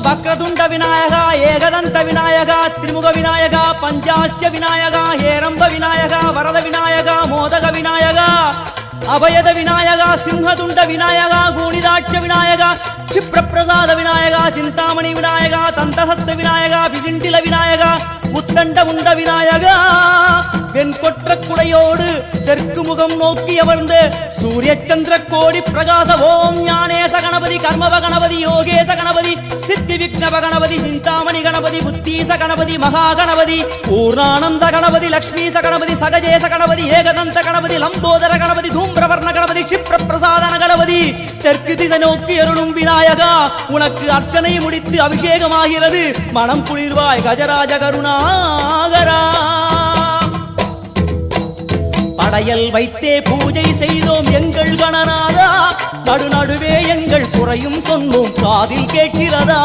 वक्रतुंड विनायका एकदंत विनायका त्रिमुख विनायका पंचास्य विनायका हेरंब विनायका वरद विनायका मोदक विनायका अभयद विनायका सिंहतुंड विनायका गूणिदाक्ष विनायका क्षिप्रप्रसाद विनायका चिंतामणि विनायका तंतहस्त विनायका विसिंटिल विनायका उत्तंड उंड विनायका வெண்கொற்ற குடையோடு தெற்கு முகம் நோக்கி அமர்ந்து சூரிய சந்திர கோடி பிரகாச ஓம் ஞானேச கணபதி கர்மவ கணபதி யோகேச கணபதி சித்தி விக்னவ கணபதி சிந்தாமணி கணபதி புத்தீச கணபதி மகா கணபதி பூர்ணானந்த கணபதி லக்ஷ்மீச கணபதி சகஜேச கணபதி ஏகதந்த கணபதி லம்போதர கணபதி தூம்பிரவர்ண கணபதி க்ஷிப்ர பிரசாதன கணபதி தெற்கு திசை நோக்கி அருளும் விநாயகா உனக்கு அர்ச்சனை முடித்து அபிஷேகமாகிறது மனம் குளிர்வாய் கஜராஜ கருணாகரா படையல் வைத்தே பூஜை செய்தோம் எங்கள் கணநாதா நடுநடுவே எங்கள் குறையும் சொன்னோம் காதில் கேட்கிறதா